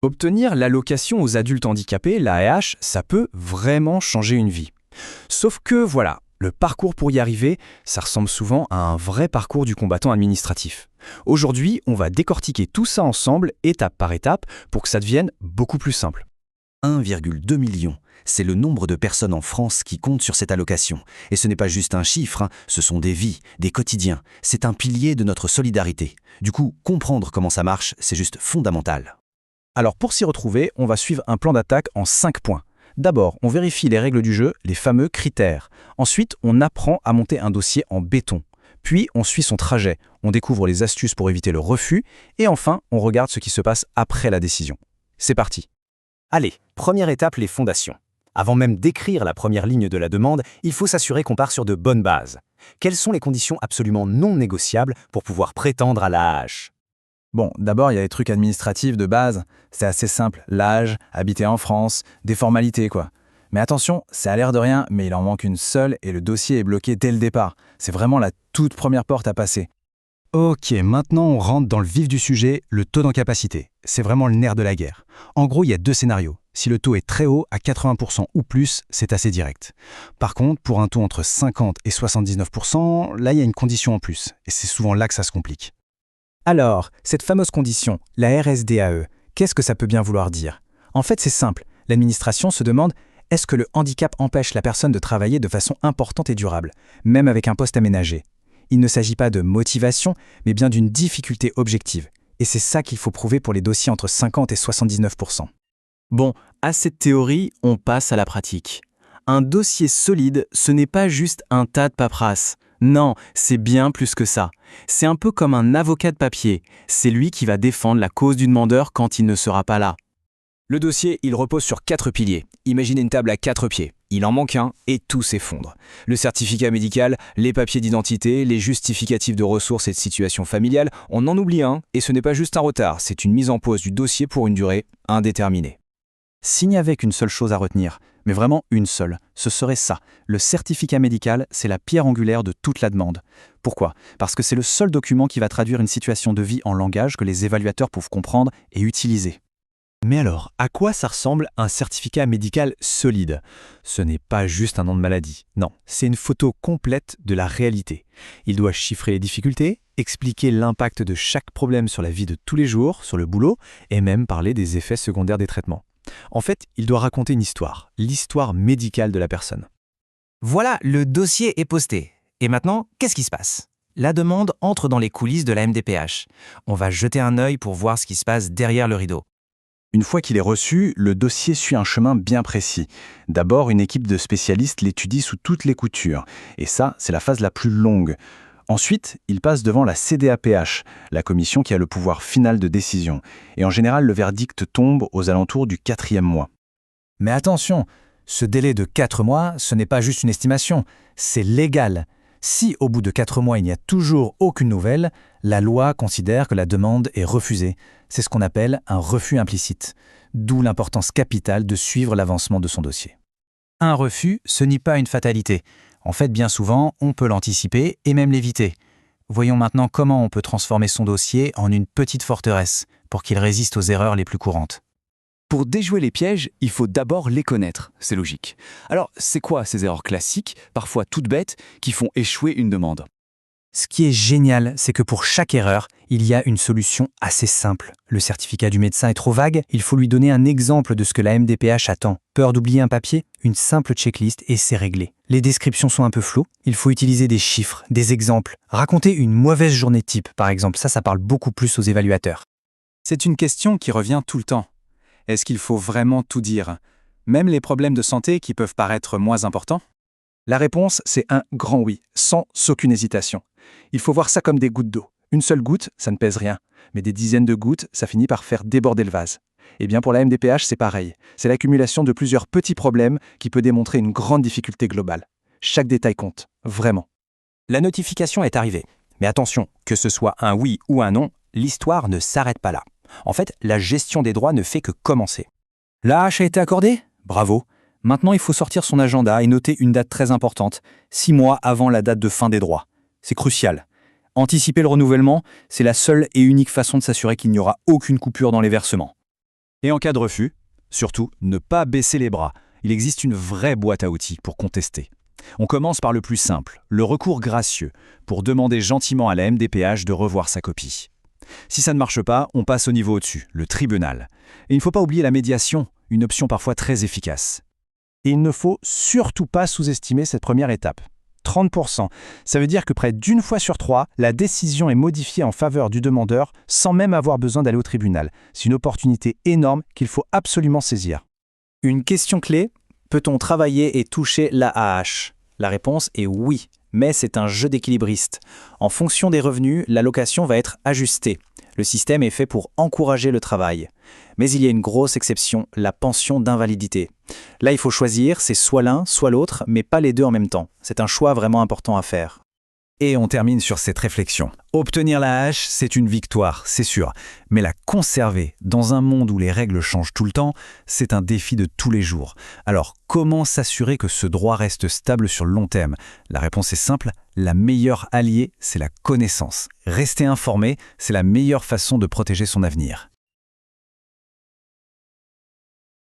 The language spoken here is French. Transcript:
Obtenir l'allocation aux adultes handicapés, l'AAH, ça peut vraiment changer une vie. Sauf que voilà, le parcours pour y arriver, ça ressemble souvent à un vrai parcours du combattant administratif. Aujourd'hui, on va décortiquer tout ça ensemble, étape par étape, pour que ça devienne beaucoup plus simple. 1,2 million, c'est le nombre de personnes en France qui comptent sur cette allocation. Et ce n'est pas juste un chiffre, ce sont des vies, des quotidiens. C'est un pilier de notre solidarité. Du coup, comprendre comment ça marche, c'est juste fondamental. Alors pour s'y retrouver, on va suivre un plan d'attaque en 5 points. D'abord, on vérifie les règles du jeu, les fameux critères. Ensuite, on apprend à monter un dossier en béton. Puis, on suit son trajet, on découvre les astuces pour éviter le refus, et enfin, on regarde ce qui se passe après la décision. C'est parti. Allez, première étape, les fondations. Avant même d'écrire la première ligne de la demande, il faut s'assurer qu'on part sur de bonnes bases. Quelles sont les conditions absolument non négociables pour pouvoir prétendre à l'AAH ? Bon, d'abord, il y a les trucs administratifs de base. C'est assez simple. L'âge, habiter en France, des formalités, quoi. Mais attention, ça a l'air de rien, mais il en manque une seule et le dossier est bloqué dès le départ. C'est vraiment la toute première porte à passer. Ok, maintenant on rentre dans le vif du sujet, le taux d'incapacité. C'est vraiment le nerf de la guerre. En gros, il y a 2 scénarios. Si le taux est très haut, à 80% ou plus, c'est assez direct. Par contre, pour un taux entre 50 et 79%, là il y a une condition en plus. Et c'est souvent là que ça se complique. Alors, cette fameuse condition, la RSDAE, qu'est-ce que ça peut bien vouloir dire ? En fait, c'est simple. L'administration se demande, est-ce que le handicap empêche la personne de travailler de façon importante et durable, même avec un poste aménagé ? Il ne s'agit pas de motivation, mais bien d'une difficulté objective. Et c'est ça qu'il faut prouver pour les dossiers entre 50 et 79%. Bon, à cette théorie, on passe à la pratique. Un dossier solide, ce n'est pas juste un tas de paperasse. Non, c'est bien plus que ça. C'est un peu comme un avocat de papier. C'est lui qui va défendre la cause du demandeur quand il ne sera pas là. Le dossier, il repose sur 4 piliers. Imaginez une table à 4 pieds. Il en manque un et tout s'effondre. Le certificat médical, les papiers d'identité, les justificatifs de ressources et de situation familiale, on en oublie un et ce n'est pas juste un retard, c'est une mise en pause du dossier pour une durée indéterminée. S'il n'y avait qu'une seule chose à retenir, mais vraiment une seule, ce serait ça. Le certificat médical, c'est la pierre angulaire de toute la demande. Pourquoi ? Parce que c'est le seul document qui va traduire une situation de vie en langage que les évaluateurs peuvent comprendre et utiliser. Mais alors, à quoi ça ressemble un certificat médical solide ? Ce n'est pas juste un nom de maladie. Non, c'est une photo complète de la réalité. Il doit chiffrer les difficultés, expliquer l'impact de chaque problème sur la vie de tous les jours, sur le boulot, et même parler des effets secondaires des traitements. En fait, il doit raconter une histoire, l'histoire médicale de la personne. Voilà, le dossier est posté. Et maintenant, qu'est-ce qui se passe ? La demande entre dans les coulisses de la MDPH. On va jeter un œil pour voir ce qui se passe derrière le rideau. Une fois qu'il est reçu, le dossier suit un chemin bien précis. D'abord, une équipe de spécialistes l'étudie sous toutes les coutures. Et ça, c'est la phase la plus longue. Ensuite, il passe devant la CDAPH, la commission qui a le pouvoir final de décision. Et en général, le verdict tombe aux alentours du 4e mois. Mais attention, ce délai de 4 mois, ce n'est pas juste une estimation, c'est légal. Si au bout de 4 mois il n'y a toujours aucune nouvelle, la loi considère que la demande est refusée. C'est ce qu'on appelle un refus implicite, d'où l'importance capitale de suivre l'avancement de son dossier. Un refus, ce n'est pas une fatalité. En fait, bien souvent, on peut l'anticiper et même l'éviter. Voyons maintenant comment on peut transformer son dossier en une petite forteresse pour qu'il résiste aux erreurs les plus courantes. Pour déjouer les pièges, il faut d'abord les connaître, c'est logique. Alors, c'est quoi ces erreurs classiques, parfois toutes bêtes, qui font échouer une demande ? Ce qui est génial, c'est que pour chaque erreur, il y a une solution assez simple. Le certificat du médecin est trop vague, il faut lui donner un exemple de ce que la MDPH attend. Peur d'oublier un papier ? Une simple checklist et c'est réglé. Les descriptions sont un peu floues, il faut utiliser des chiffres, des exemples. Raconter une mauvaise journée type, par exemple, ça parle beaucoup plus aux évaluateurs. C'est une question qui revient tout le temps. Est-ce qu'il faut vraiment tout dire ? Même les problèmes de santé qui peuvent paraître moins importants ? La réponse, c'est un grand oui, sans aucune hésitation. Il faut voir ça comme des gouttes d'eau. Une seule goutte, ça ne pèse rien. Mais des dizaines de gouttes, ça finit par faire déborder le vase. Et bien pour la MDPH, c'est pareil. C'est l'accumulation de plusieurs petits problèmes qui peut démontrer une grande difficulté globale. Chaque détail compte, vraiment. La notification est arrivée. Mais attention, que ce soit un oui ou un non, l'histoire ne s'arrête pas là. En fait, la gestion des droits ne fait que commencer. L'AAH a été accordé ? Bravo. Maintenant, il faut sortir son agenda et noter une date très importante, 6 mois avant la date de fin des droits. C'est crucial. Anticiper le renouvellement, c'est la seule et unique façon de s'assurer qu'il n'y aura aucune coupure dans les versements. Et en cas de refus, surtout, ne pas baisser les bras. Il existe une vraie boîte à outils pour contester. On commence par le plus simple, le recours gracieux, pour demander gentiment à la MDPH de revoir sa copie. Si ça ne marche pas, on passe au niveau au-dessus, le tribunal. Et il ne faut pas oublier la médiation, une option parfois très efficace. Et il ne faut surtout pas sous-estimer cette première étape. 30%. Ça veut dire que près d'une fois sur 3, la décision est modifiée en faveur du demandeur sans même avoir besoin d'aller au tribunal. C'est une opportunité énorme qu'il faut absolument saisir. Une question clé, peut-on travailler et toucher l'AAH? La réponse est oui, mais c'est un jeu d'équilibriste. En fonction des revenus, l'allocation va être ajustée. Le système est fait pour encourager le travail. Mais il y a une grosse exception, la pension d'invalidité. Là, il faut choisir, c'est soit l'un, soit l'autre, mais pas les deux en même temps. C'est un choix vraiment important à faire. Et on termine sur cette réflexion. Obtenir la hache, c'est une victoire, c'est sûr. Mais la conserver dans un monde où les règles changent tout le temps, c'est un défi de tous les jours. Alors, comment s'assurer que ce droit reste stable sur le long terme? La réponse est simple, la meilleure alliée, c'est la connaissance. Rester informé, c'est la meilleure façon de protéger son avenir.